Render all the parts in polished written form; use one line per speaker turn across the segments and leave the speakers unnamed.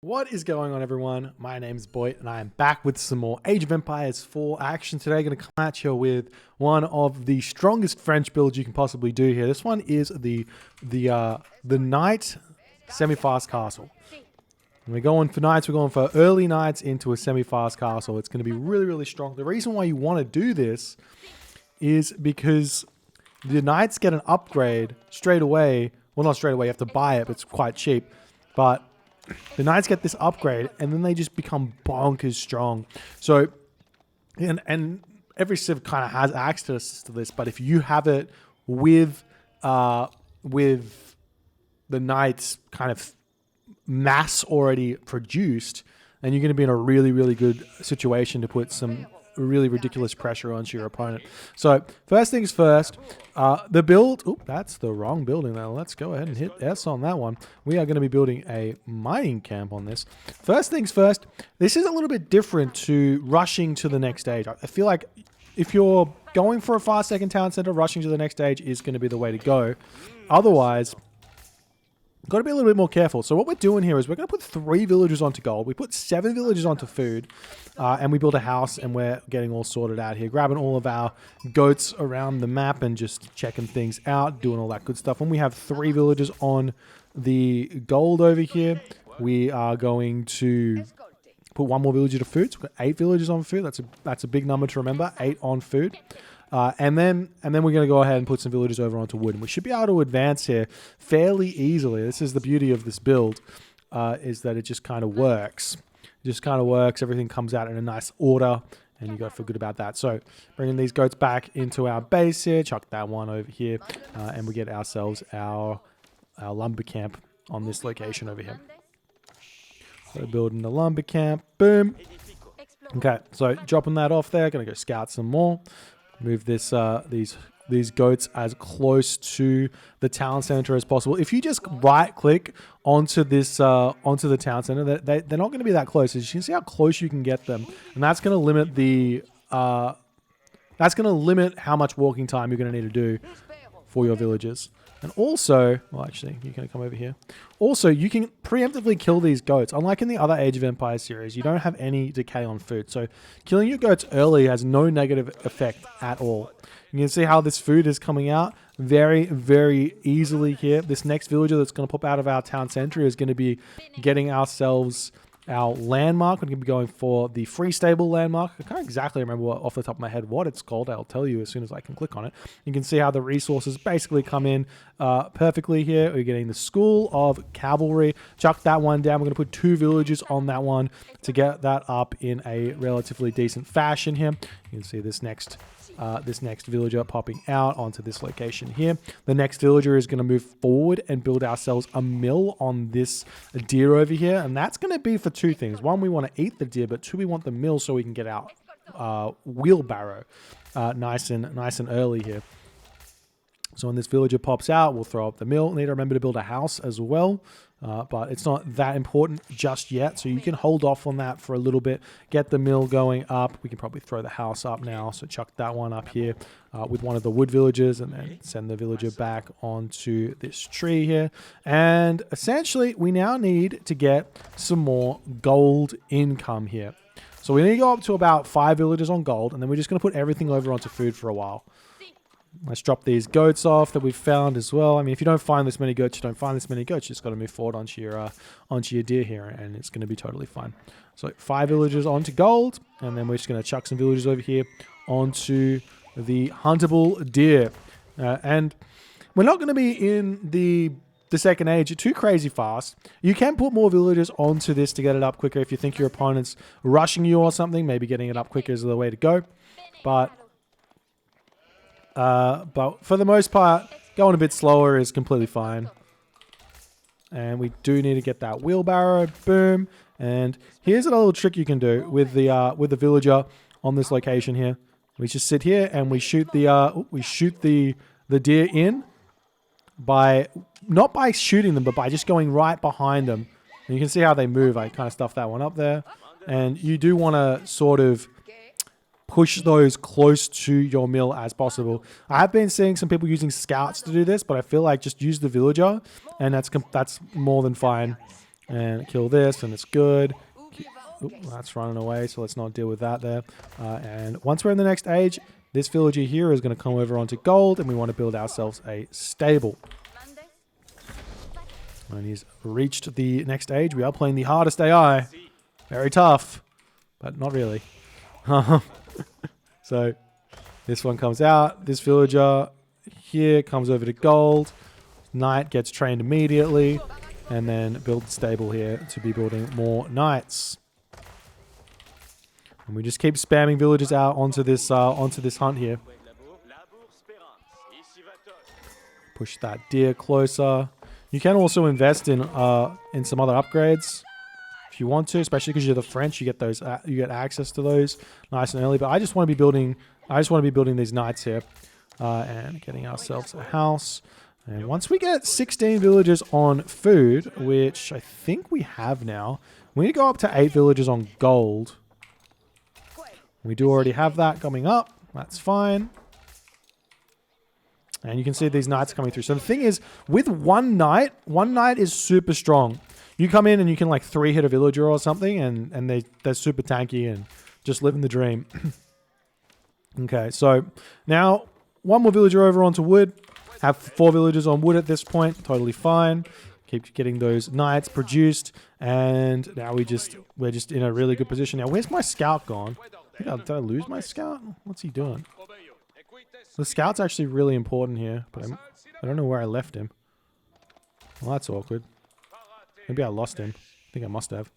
What is going on, everyone? My name is Boit, and I am back with some more Age of Empires 4 action today. Going to come at you with one of the strongest French builds you can possibly do here. This one is the Knight semi-fast castle. When we're going for knights, we're going for early knights into a semi-fast castle. It's going to be really, really strong. The reason why you want to do this is because the knights get an upgrade straight away. Well, not straight away. You have to buy it, but it's quite cheap. But the knights get this upgrade, and then they just become bonkers strong. So, and every civ kind of has access to this, but if you have it with the knights kind of mass already produced, then you're going to be in a really, really good situation to put some really ridiculous pressure onto your opponent. So first things first, the build, that's the wrong building now. Let's go ahead and hit S on that one. We are going to be building a mining camp on this. First things first, this is a little bit different to rushing to the next stage. I feel like if you're going for a fast second town center, rushing to the next stage is going to be the way to go. Otherwise, got to be a little bit more careful. So what we're doing here is we're going to put 3 villagers onto gold. We put 7 villagers onto food. And we build a house, and we're getting all sorted out here. Grabbing all of our goats around the map and just checking things out. Doing all that good stuff. When we have 3 villagers on the gold over here, we are going to put 1 more villager to food. So we've got 8 villagers on food. That's a big number to remember. 8 on food. And then we're going to go ahead and put some villagers over onto wood. And we should be able to advance here fairly easily. This is the beauty of this build, is that it just kind of works. It just kind of works. Everything comes out in a nice order, and you got to feel good about that. So bringing these goats back into our base here. Chuck that one over here, and we get ourselves our lumber camp on this location over here. So building the lumber camp. Boom. Okay, so dropping that off there. Going to go scout some more. Move this these goats as close to the town center as possible. If you just right click onto this onto the town center, they're not going to be that close. As you can see how close you can get them, and that's going to limit the how much walking time you're going to need to do for your villagers. And also, well, actually, you're going to come over here. Also, you can preemptively kill these goats. Unlike in the other Age of Empires series, you don't have any decay on food. So killing your goats early has no negative effect at all. You can see how this food is coming out very, very easily here. This next villager that's going to pop out of our town center is going to be getting ourselves our landmark. We're going to be going for the free stable landmark. I can't exactly remember off the top of my head what it's called. I'll tell you as soon as I can click on it. You can see how the resources basically come in perfectly here. We're getting the school of cavalry. Chuck that one down. We're going to put 2 villagers on that one to get that up in a relatively decent fashion here. You can see this next villager popping out onto this location here. The next villager is going to move forward and build ourselves a mill on this deer over here, and that's going to be for 2 things. 1, we want to eat the deer, but 2, we want the mill so we can get our wheelbarrow nice and early here. So when this villager pops out, we'll throw up the mill. Need to remember to build a house as well. But it's not that important just yet, so you can hold off on that for a little bit. Get the mill going up. We can probably throw the house up now, so chuck that one up here with one of the wood villagers, and then send the villager back onto this tree here. And essentially, we now need to get some more gold income here. So we need to go up to about 5 villagers on gold, and then we're just going to put everything over onto food for a while. Let's drop these goats off that we've found as well. I mean, if you don't find this many goats, you don't find this many goats. You just got to move forward onto your deer here, and it's going to be totally fine. So 5 villagers onto gold, and then we're just going to chuck some villagers over here onto the huntable deer. And we're not going to be in the second age too crazy fast. You can put more villagers onto this to get it up quicker if you think your opponent's rushing you or something. Maybe getting it up quicker is the way to go. But for the most part, going a bit slower is completely fine. And we do need to get that wheelbarrow. Boom. And here's a little trick you can do with the villager on this location here. We just sit here and we shoot the deer in by not by shooting them, but by just going right behind them. And you can see how they move. I kind of stuffed that one up there. And you do want to sort of push those close to your mill as possible. I have been seeing some people using scouts to do this, but I feel like just use the villager, and that's more than fine. And kill this, and it's good. Oop, that's running away, so let's not deal with that there. And once we're in the next age, this villager here is going to come over onto gold, and we want to build ourselves a stable. And he's reached the next age. We are playing the hardest AI. Very tough, but not really. So this one comes out. This villager here comes over to gold. Knight gets trained immediately. And then build the stable here to be building more knights. And we just keep spamming villagers out onto this hunt here. Push that deer closer. You can also invest in some other upgrades if you want to, especially because you're the French. You get those. You get access to those nice and early. But I just want to be building. These knights here, and getting ourselves a house. And once we get 16 villagers on food, which I think we have now, we need to go up to 8 villagers on gold. We do already have that coming up. That's fine. And you can see these knights coming through. So the thing is, with one knight is super strong. You come in and you can like 3-hit a villager or something, and they're super tanky and just living the dream. Okay, so now one more villager over onto wood. Have 4 villagers on wood at this point. Totally fine. Keep getting those knights produced. And now we're just in a really good position. Now, where's my scout gone? Did I lose my scout? What's he doing? The scout's actually really important here. But I don't know where I left him. Well, that's awkward. Maybe I lost him. I think I must have.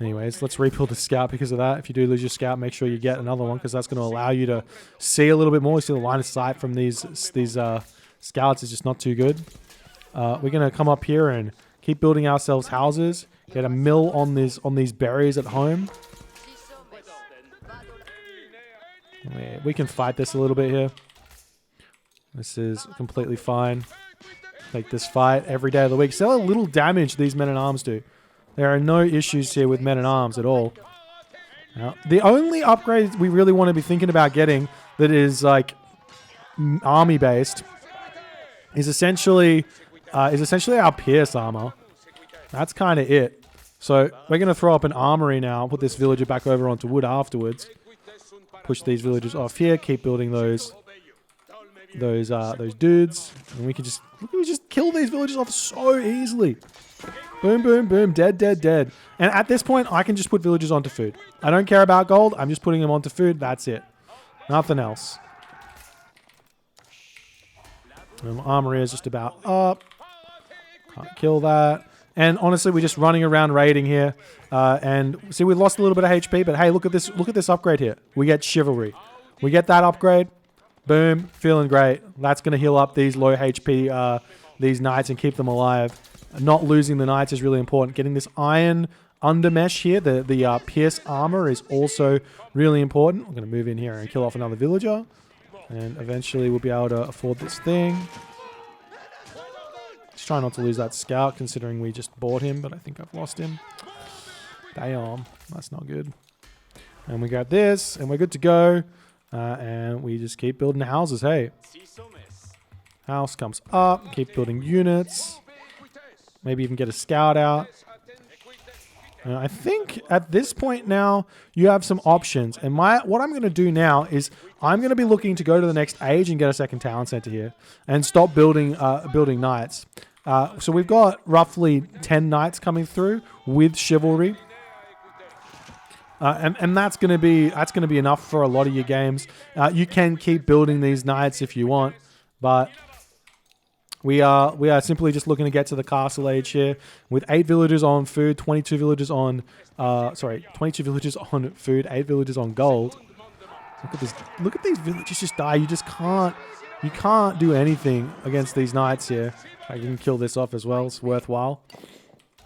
Anyways, let's rebuild the scout because of that. If you do lose your scout, make sure you get another one because that's going to allow you to see a little bit more. You see the line of sight from these scouts is just not too good. We're going to come up here and keep building ourselves houses. Get a mill on these berries at home. Yeah, we can fight this a little bit here. This is completely fine. Take this fight every day of the week. See how little damage these men-at-arms do. There are no issues here with men-at-arms at all. Now, the only upgrade we really want to be thinking about getting that is like army-based is essentially our pierce armor. That's kind of it. So we're going to throw up an armory now. Put this villager back over onto wood afterwards. Push these villagers off here. Keep building those dudes, and we can just kill these villagers off so easily. Boom, boom, boom. Dead, dead, dead. And at this point, I can just put villagers onto food. I don't care about gold. I'm just putting them onto food. That's it. Nothing else. And my armory is just about up. Can't kill that. And honestly, we're just running around raiding here. And see, we lost a little bit of HP, but hey, look at this. Look at this upgrade here. We get chivalry. We get that upgrade. Boom. Feeling great. That's going to heal up these low HP, these knights and keep them alive. Not losing the knights is really important. Getting this iron undermesh here, the pierce armor is also really important. I'm going to move in here and kill off another villager. And eventually we'll be able to afford this thing. Just try not to lose that scout considering we just bought him, but I think I've lost him. Damn, that's not good. And we got this, and we're good to go. And we just keep building houses, hey. House comes up, keep building units. Maybe even get a scout out. I think at this point now, you have some options. And what I'm going to do now is I'm going to be looking to go to the next age and get a second talent center here. And stop building knights. So we've got roughly 10 knights coming through with chivalry. And that's going to be enough for a lot of your games. You can keep building these knights if you want. But we are simply just looking to get to the castle age here with 8 villagers on food, 22 villagers on 22 villagers on food, 8 villagers on gold. Look at this. Look at these villagers just die. You can't do anything against these knights here. I can kill this off as well. It's worthwhile.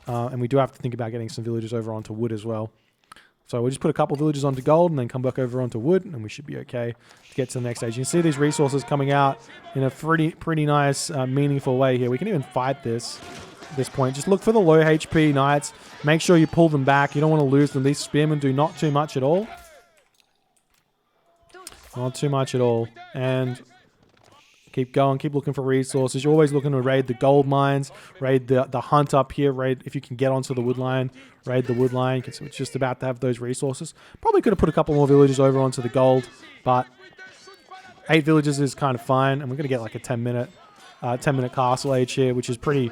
And we do have to think about getting some villagers over onto wood as well. So we'll just put a couple villagers onto gold and then come back over onto wood, and we should be okay to get to the next stage. You can see these resources coming out in a pretty nice, meaningful way here. We can even fight this at this point. Just look for the low HP knights. Make sure you pull them back. You don't want to lose them. These spearmen do not too much at all. Not too much at all. And Keep going. Keep looking for resources. You're always looking to raid the gold mines, raid the hunt up here, raid if you can get onto the wood line, raid the wood line. Because it's just about to have those resources. Probably could have put a couple more villages over onto the gold, but 8 villages is kind of fine, and we're gonna get like a 10-minute castle age here, which is pretty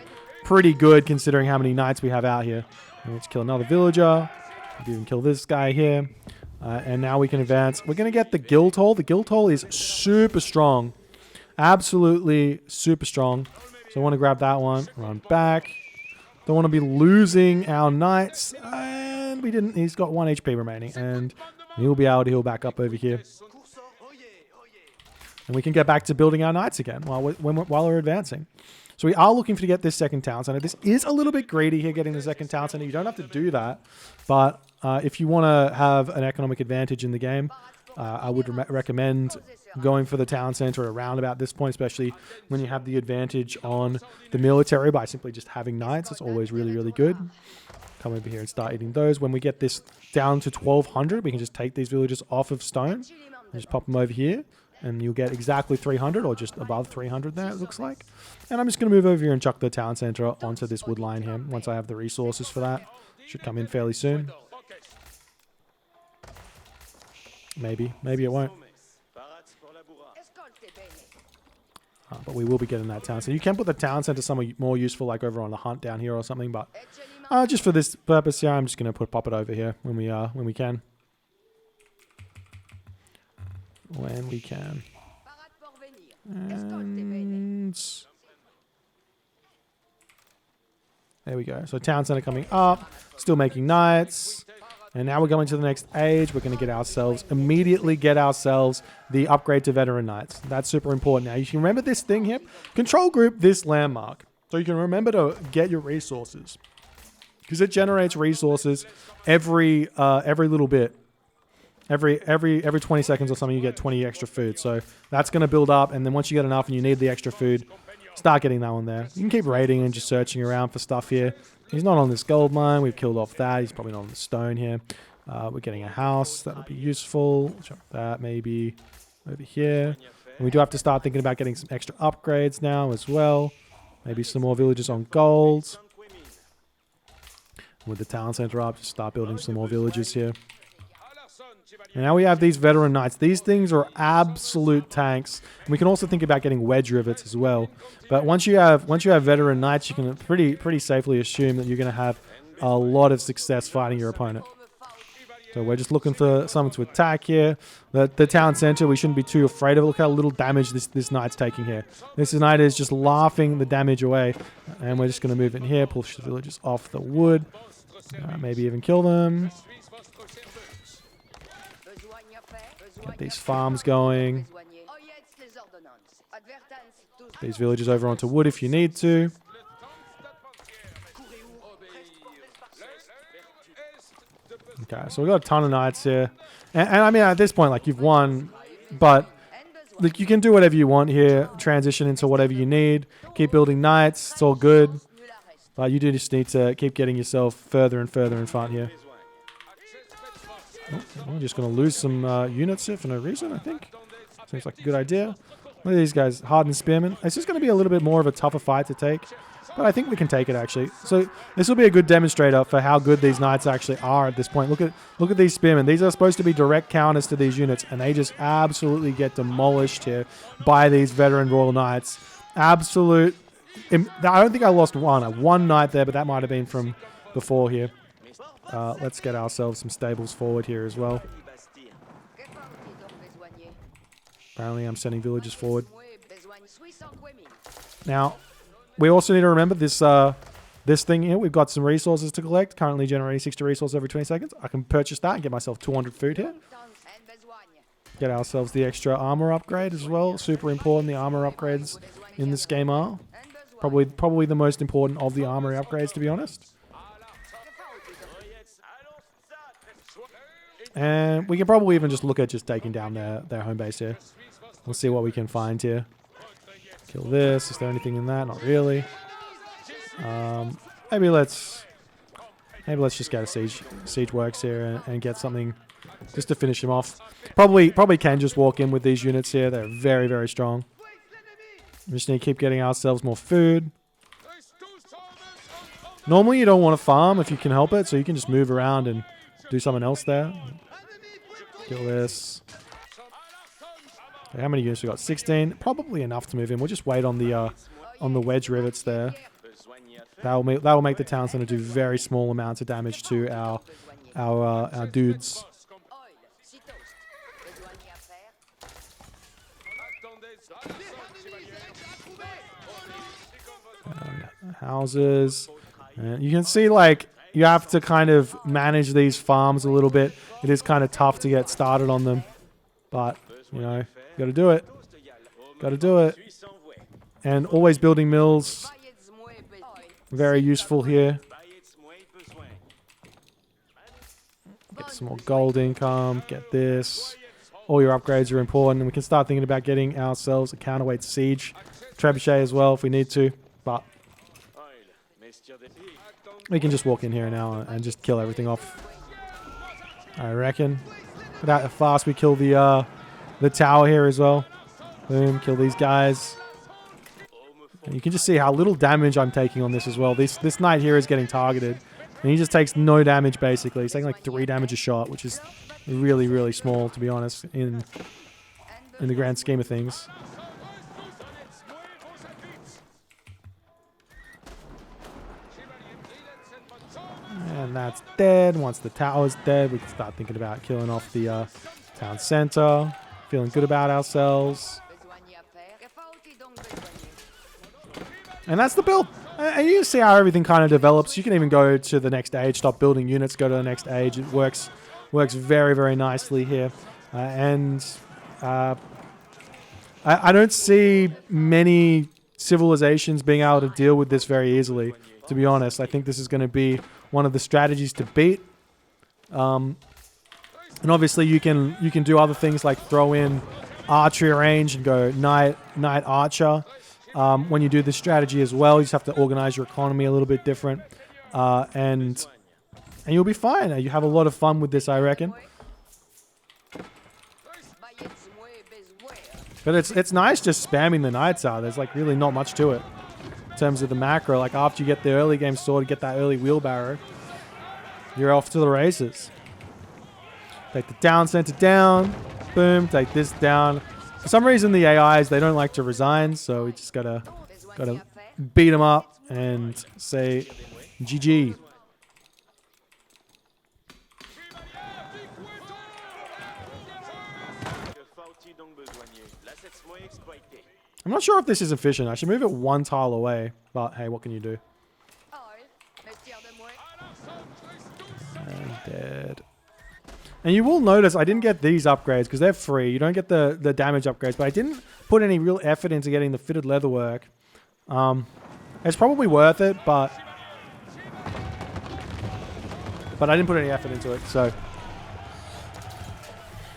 good considering how many knights we have out here. Let's kill another villager. Maybe even kill this guy here. And now we can advance. We're going to get the guild hall. The guild hall is super strong. Absolutely super strong. So I want to grab that one. Run back. Don't want to be losing our knights. And we didn't. He's got 1 HP remaining. And he'll be able to heal back up over here. And we can get back to building our knights again while we're advancing. So we are looking to get this second town center. This is a little bit greedy here, getting the second town center. You don't have to do that. But if you want to have an economic advantage in the game, I would recommend going for the town center around about this point, especially when you have the advantage on the military by simply just having knights. It's always really, really good. Come over here and start eating those. When we get this down to 1,200, we can just take these villages off of stone and just pop them over here. And you'll get exactly 300 or just above 300 there, it looks like. And I'm just going to move over here and chuck the town center onto this wood line here once I have the resources for that. Should come in fairly soon. Maybe. Maybe it won't. But we will be getting that town center. You can put the town center somewhere more useful, like over on the hunt down here or something. But just for this purpose here, I'm just going to pop it over here when we can. When we can. And there we go. So town center coming up. Still making knights. And now we're going to the next age. We're going to immediately get ourselves the upgrade to veteran knights. That's super important. Now you can remember this thing here. Control group this landmark. So you can remember to get your resources. Because it generates resources every little bit. Every 20 seconds or something, you get 20 extra food. So that's going to build up. And then once you get enough and you need the extra food, start getting that one there. You can keep raiding and just searching around for stuff here. He's not on this gold mine. We've killed off that. He's probably not on the stone here. We're getting a house. That would be useful. Check that maybe over here. And we do have to start thinking about getting some extra upgrades now as well. Maybe some more villages on gold. With the town center up, just start building some more villages here. And now we have these veteran knights. These things are absolute tanks. And we can also think about getting wedge rivets as well. But once you have veteran knights, you can pretty safely assume that you're going to have a lot of success fighting your opponent. So we're just looking for someone to attack here. The town center, we shouldn't be too afraid of it. Look how little damage this knight's taking here. This knight is just laughing the damage away. And we're just going to move in here, push the villagers off the wood. Maybe even kill them. Get these farms going. These villages over onto wood if you need to. Okay, so we've got a ton of knights here. And I mean, at this point, like, you've won. But like, you can do whatever you want here. Transition into whatever you need. Keep building knights. It's all good. But you do just need to keep getting yourself further and further in front here. We're just going to lose some units here for no reason, I think. Seems like a good idea. Look at these guys, hardened spearmen. It's just going to be a little bit more of a tougher fight to take. But I think we can take it, actually. So this will be a good demonstrator for how good these knights actually are at this point. Look at these spearmen. These are supposed to be direct counters to these units. And they just absolutely get demolished here by these veteran royal knights. Absolute. I don't think I lost one knight there, but that might have been from before here. Let's get ourselves some stables forward here as well. Apparently I'm sending villages forward. Now, we also need to remember this thing here. We've got some resources to collect. Currently generating 60 resources every 20 seconds. I can purchase that and get myself 200 food here. Get ourselves the extra armor upgrade as well. Super important, the armor upgrades in this game are. Probably the most important of the armor upgrades, to be honest. And we can probably even just look at just taking down their home base here. We'll see what we can find here. Kill this. Is there anything in that? Not really. Maybe let's just get a siege works here and get something just to finish him off. Probably can just walk in with these units here. They're very, very strong. We just need to keep getting ourselves more food. Normally you don't want to farm if you can help it, so you can just move around and do something else there. Kill this. Okay, how many units we got? 16. Probably enough to move in. We'll just wait on the wedge rivets there. That will make the town center do very small amounts of damage to our dudes. And houses. And you can see, like, you have to kind of manage these farms a little bit. It is kind of tough to get started on them, but you know, you got to do it. Got to do it. And always building mills. Very useful here. Get some more gold income. Get this. All your upgrades are important, and we can start thinking about getting ourselves a counterweight siege trebuchet as well if we need to. But we can just walk in here now and just kill everything off, I reckon. Look at how fast we kill the tower here as well. Boom, kill these guys. And you can just see how little damage I'm taking on this as well. This knight here is getting targeted, and he just takes no damage basically. He's taking like 3 damage a shot, which is really, really small, to be honest, in the grand scheme of things. And that's dead. Once the tower's dead, we can start thinking about killing off the town center. Feeling good about ourselves. And that's the build. And you see how everything kind of develops. You can even go to the next age, stop building units, go to the next age. It works very, very nicely here. I don't see many civilizations being able to deal with this very easily, to be honest. I think this is going to be one of the strategies to beat. And obviously you can do other things like throw in archery range and go knight archer. When you do this strategy as well, you just have to organize your economy a little bit different, and you'll be fine. You have a lot of fun with this, I reckon. But it's nice just spamming the knights out. There's like really not much to it in terms of the macro. Like after you get the early game sword, get that early wheelbarrow, you're off to the races. Take the town center down. Boom. Take this down. For some reason, the AIs, they don't like to resign, so we just gotta beat them up and say GG. I'm not sure if this is efficient. I should move it 1 tile away, but hey, what can you do? And dead. And you will notice I didn't get these upgrades because they're free. You don't get the damage upgrades, but I didn't put any real effort into getting the fitted leather work. It's probably worth it, but I didn't put any effort into it, so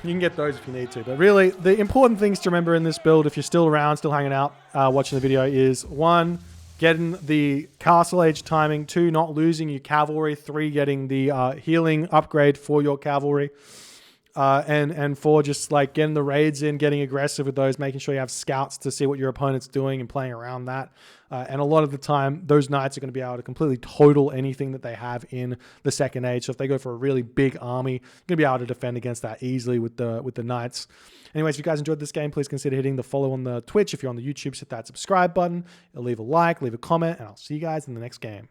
you can get those if you need to. But really, the important things to remember in this build, if you're still around, still hanging out, watching the video, is 1, getting the castle age timing, 2, not losing your cavalry, 3, getting the healing upgrade for your cavalry, and 4, just like getting the raids in, getting aggressive with those, making sure you have scouts to see what your opponent's doing and playing around that. And a lot of the time, those knights are going to be able to completely total anything that they have in the second age. So if they go for a really big army, you're going to be able to defend against that easily with the knights. Anyways, if you guys enjoyed this game, please consider hitting the follow on the Twitch. If you're on the YouTube, hit that subscribe button. Leave a like, leave a comment, and I'll see you guys in the next game.